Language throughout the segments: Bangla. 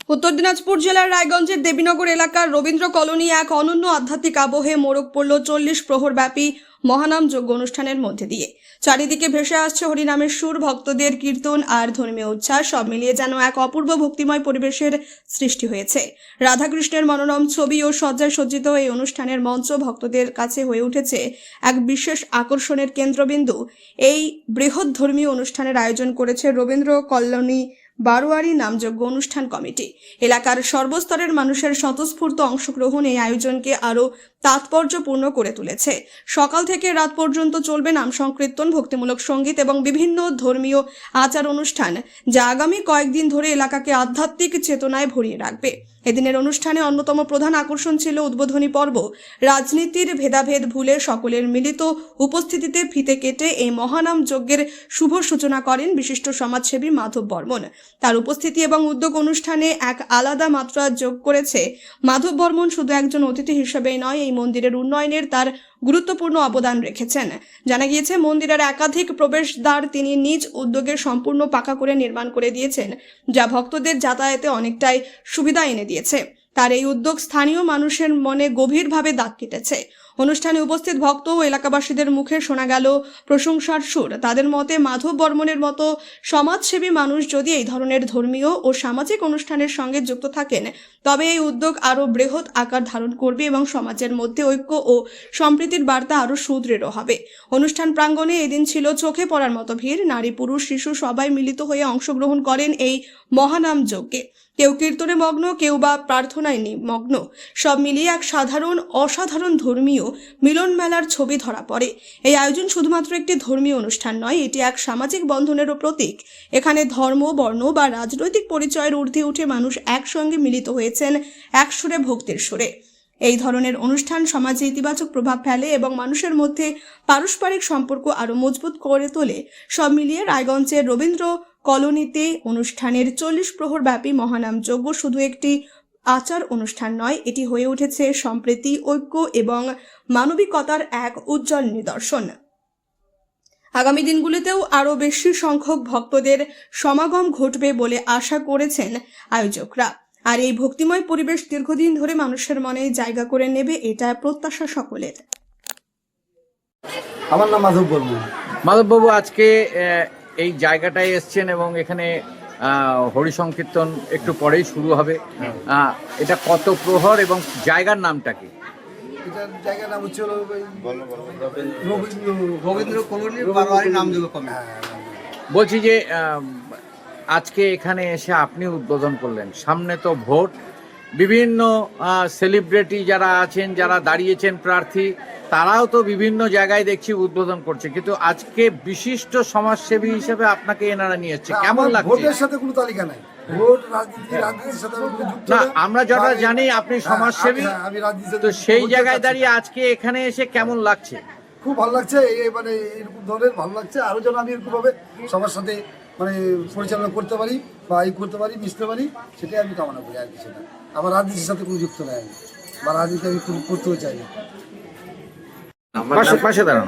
উত্তর দিনাজপুর জেলার রায়গঞ্জের দেবীনগর এলাকার রবীন্দ্র কলোনি এক অনন্য আধ্যাত্মিক আবহে মোড়ক পড়ল 40 প্রহর ব্যাপী মহানাম যজ্ঞ অনুষ্ঠানের মধ্যে দিয়ে। চারিদিকে ভেসে আসছে হরিনামের সুর, ভক্তদের কীর্তন আর ধর্মীয় উচ্ছ্বাস, সব মিলিয়ে যেন এক অপূর্ব ভক্তিময় পরিবেশের সৃষ্টি হয়েছে। রাধাকৃষ্ণের মনোরম ছবি ও সজ্জায় সজ্জিত এই অনুষ্ঠানের মঞ্চ ভক্তদের কাছে হয়ে উঠেছে এক বিশেষ আকর্ষণের কেন্দ্রবিন্দু। এই বৃহৎ ধর্মীয় অনুষ্ঠানের আয়োজন করেছে রবীন্দ্র কলোনি বারোয়ারি নামযজ্ঞ অনুষ্ঠান কমিটি। এলাকার সর্বস্তরের মানুষের স্বতঃস্ফূর্ত অংশগ্রহণ এই আয়োজনকে আরও তাৎপর্যপূর্ণ করে তুলেছে। সকাল থেকে রাত পর্যন্ত চলবে নাম সংকীর্তন, ভক্তিমূলক সঙ্গীত এবং বিভিন্ন ধর্মীয় আচার অনুষ্ঠান, যা আগামী কয়েকদিন ধরে এলাকাকে আধ্যাত্মিক চেতনায় ভরিয়ে রাখবে। এদিনের অনুষ্ঠানে অন্যতম প্রধান আকর্ষণ ছিল উদ্বোধনী পর্ব। রাজনীতির ভেদাভেদ ভুলে সকলের মিলিত উপস্থিতিতে ফিতে কেটে এই মহানাম যজ্ঞের শুভ সূচনা করেন বিশিষ্ট সমাজসেবী মাধব বর্মন। তার উপস্থিতি এবং উদ্যোগ অনুষ্ঠানে এক আলাদা মাত্রা যোগ করেছে। মাধব বর্মন শুধু একজন অতিথি হিসেবেই নয়, এই মন্দিরের উন্নয়নের তার গুরুত্বপূর্ণ অবদান রেখেছেন। জানা গিয়েছে, মন্দিরের একাধিক প্রবেশদ্বার তিনি নিজ উদ্যোগে সম্পূর্ণ পাকা করে নির্মাণ করে দিয়েছেন, যা ভক্তদের যাতায়াতে অনেকটাই সুবিধা এনে দিয়েছে। তার এই উদ্যোগ স্থানীয় মানুষের মনে গভীরভাবে দাগ কেটেছে। অনুষ্ঠানে উপস্থিত ভক্ত ও এলাকাবাসীদের মুখে শোনা গেল প্রশংসার সুর। তাদের মতে, মাধব বর্মনের মতো সমাজসেবী মানুষ যদি এই ধরনের ধর্মীয় ও সামাজিক অনুষ্ঠানের সঙ্গে যুক্ত থাকেন, তবে এই উদ্যোগ আরও বৃহৎ আকার ধারণ করবে এবং সমাজের মধ্যে ঐক্য ও সম্প্রীতির বার্তা আরও সুদৃঢ় হবে। অনুষ্ঠান প্রাঙ্গণে এদিন ছিল চোখে পড়ার মতো ভিড়। নারী, পুরুষ, শিশু সবাই মিলিত হয়ে অংশগ্রহণ করেন এই মহানাম যজ্ঞে। কেউ কীর্তনে মগ্ন, কেউ বা প্রার্থনায় মগ্ন। সব মিলিয়ে এক অসাধারণ ধর্মীয় মিলন মেলার ছবি ধরা পড়ে। এই আয়োজন শুধুমাত্র একটি ধর্মীয় অনুষ্ঠান নয়, এটি এক সামাজিক বন্ধনেরও প্রতীক। এখানে ধর্ম, বর্ণ বা রাজনৈতিক পরিচয়ের ঊর্ধ্বে উঠে মানুষ একসঙ্গে মিলিত হয়েছেন এক সুরে, ভক্তির সুরে। এই ধরনের অনুষ্ঠান সমাজে ইতিবাচক প্রভাব ফেলে এবং মানুষের মধ্যে পারস্পরিক সম্পর্ক আরও মজবুত করে তোলে। সব মিলিয়ে রায়গঞ্জের রবীন্দ্র কলোনিতে অনুষ্ঠানের 40 প্রহর ব্যাপী মহানাম যজ্ঞ শুধু একটি আচার অনুষ্ঠান নয়, এটি হয়ে উঠেছে সম্প্রীতি, ঐক্য এবং মানবিকতার এক উজ্জ্বল নিদর্শন। আগামী দিনগুলিতেও আরও বেশি সংখ্যক ভক্তদের সমাগম ঘটবে বলে আশা করেছেন আয়োজকরা। আর এই ভক্তিময় পরিবেশ দীর্ঘদিন ধরে মানুষের মনে জায়গা করে নেবে, এটা প্রত্যাশা সকলের। আমার নাম মাধব বর্মন। মাধব বাবু, আজকে এই জায়গাটায় এসছেন এবং এখানে হরি সংকীর্তন একটু পরেই শুরু হবে। এটা কত প্রহর এবং জায়গার নামটা কি? এটার জায়গার নাম হচ্ছে রবীন্দ্র কলোনি বারোয়ারি নামযজ্ঞ কমিটি। বলছি যে আজকে এখানে এসে আপনি উদ্বোধন করলেন, সামনে তো ভোট, বিভিন্ন সেলিব্রিটি যারা আছেন, যারা দাঁড়িয়েছেন প্রার্থী, তারাও তো বিভিন্ন জায়গায় দেখছি উদ্বোধন করছে, কিন্তু আজকে বিশিষ্ট সমাজসেবী হিসেবে আপনাকে এনারা নিয়ে এসেছে, কেমন লাগছে? ভোটের সাথে কোনো তালিকা নাই, ভোট রাজনীতির সাথে না, আমরা যেটা জানি আপনি সমাজসেবী, আমি রাজনীতি, তো সেই জায়গায় দাঁড়িয়ে আজকে এখানে এসে কেমন লাগছে? খুব ভালো লাগছে। মানে এরকম ধরনের ভালো লাগছে, আরও যেন আমি এরকম ভাবে সবার সাথে মানে পরিচালনা করতে পারি বা করতে পারি, মিশতে পারি, সেটাই আমি কামনা করি। আর কিছু না, আমার রাজনীতির সাথে কোনো যুক্ত নাই, বা রাজনীতি আমি করতেও চাই না।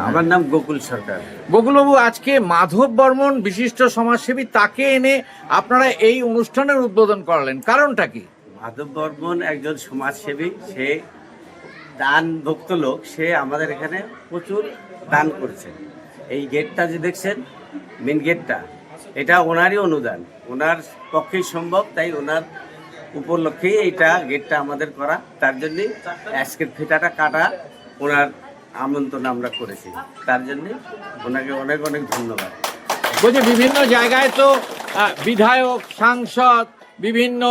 আমার নাম গোকুল সরকার। গোকুলবাবু, আজকে মাধব বর্মন বিশিষ্ট সমাজসেবী, তাকে এনে আপনারা এই অনুষ্ঠানের উদ্বোধন করালেন, কারণটা কি? মাধব বর্মন একজন সমাজসেবী, সে দান ভক্ত লোক, সে আমাদের এখানে প্রচুর দান করছে। এই গেটটা যে দেখছেন, মেন গেটটা, এটা ওনারই অনুদান, ওনার পক্ষেই সম্ভব, তাই ওনার উপলক্ষেই এইটা গেটটা আমাদের করা। তার জন্যে আজকের ফিতাটা কাটা ওনার আমন্ত্রণ আমরা করেছি, তার জন্যে ওনাকে অনেক অনেক ধন্যবাদ। বলছি, বিভিন্ন জায়গায় তো বিধায়ক, সাংসদ, বিভিন্ন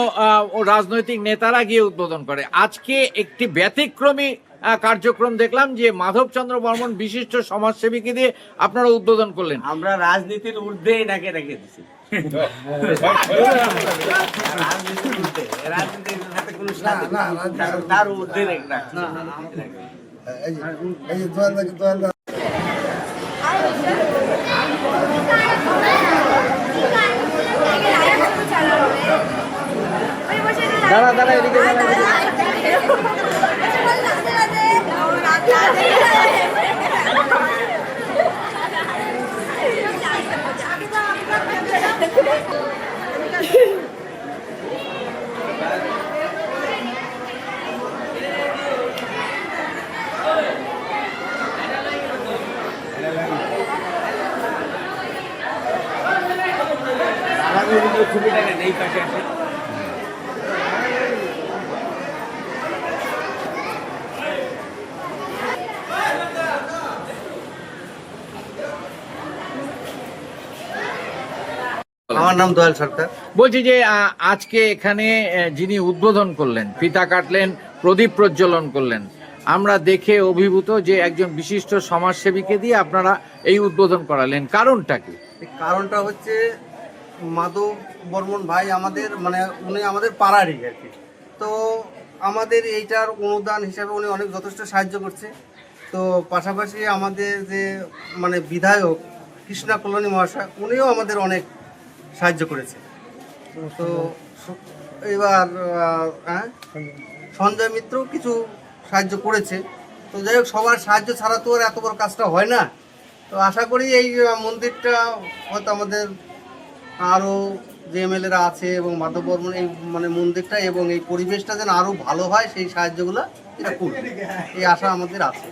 রাজনৈতিক নেতারা গিয়ে উদ্বোধন করে, আজকে একটি ব্যতিক্রমী কার্যক্রম দেখলাম যে মাধবচন্দ্র বর্মন বিশিষ্ট সমাজসেবীকে দিয়ে আপনারা উদ্বোধন করলেন। আমরা রাজনীতির ঊর্ধ্বে এনাকে রেখে দিচ্ছি, রাজনীতির সাথে কোনো তার ঊর্ধ্বে রাখছি। দাঁড়া দাঁড়া, এদিকে আমার নাম দয়াল সরকার। বলছি যে আজকে এখানে যিনি উদ্বোধন করলেন, ফিতা কাটলেন, প্রদীপ প্রজ্বলন করলেন, আমরা দেখে অভিভূত যে একজন বিশিষ্ট সমাজসেবীকে দিয়ে আপনারা এই উদ্বোধন করালেন, কারণটা কি? এই কারণটা হচ্ছে মাধব বর্মন ভাই আমাদের মানে উনি আমাদের পাড়ারই আর কি। তো আমাদের এইটার অনুদান হিসাবে উনি অনেক যথেষ্ট সাহায্য করছে। তো পাশাপাশি আমাদের যে মানে বিধায়ক কৃষ্ণা কল্যাণী মহাশয় উনিও আমাদের অনেক সাহায্য করেছে। তো এবার সঞ্জয় মিত্র কিছু সাহায্য করেছে। তো যাই হোক, সবার সাহায্য ছাড়া তো আর এত বড় কাজটা হয় না। তো আশা করি এই মন্দিরটা হয়তো আমাদের আরও যে এমএলএরা আছে এবং মাধব বর্মন এই মানে মন্দিরটা এবং এই পরিবেশটা যেন আরও ভালো হয় সেই সাহায্যগুলো এটা করবে, এই আশা আমাদের আছে।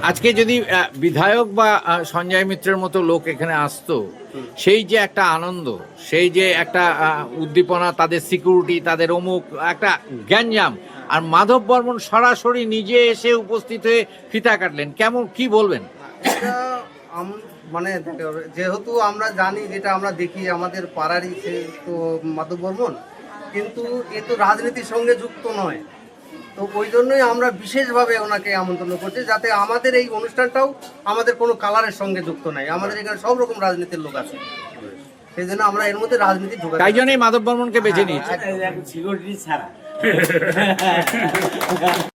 আজকে যদি বিধায়ক বা সঞ্জয় মিত্রের মতো লোক এখানে আসতো, সেই যে একটা আনন্দ, সেই যে একটা উদ্দীপনা, তাদের সিকিউরিটি, তাদের অমুক একটা গ্যাঞ্জাম, আর মাধব বর্মন সরাসরি নিজে এসে উপস্থিত হয়ে ফিতা কাটলেন, কেমন কি বলবেন? এটা মানে যেহেতু আমরা জানি, যেটা আমরা দেখি আমাদের পাড়ারই সে তো মাধব বর্মন, কিন্তু এ তো রাজনীতির সঙ্গে যুক্ত নয়। তো ওই জন্যই আমরা বিশেষভাবে ওনাকে আমন্ত্রণ করছি, যাতে আমাদের এই অনুষ্ঠানটাও আমাদের কোনো কালারের সঙ্গে যুক্ত নাই। আমাদের এখানে সব রকম রাজনীতির লোক আছে, সেই জন্য আমরা এর মধ্যে রাজনীতি ঢোকা, তাই জন্যই মাধব বর্মনকে বেছে নিয়েছি। সিকিউরিটি ছাড়া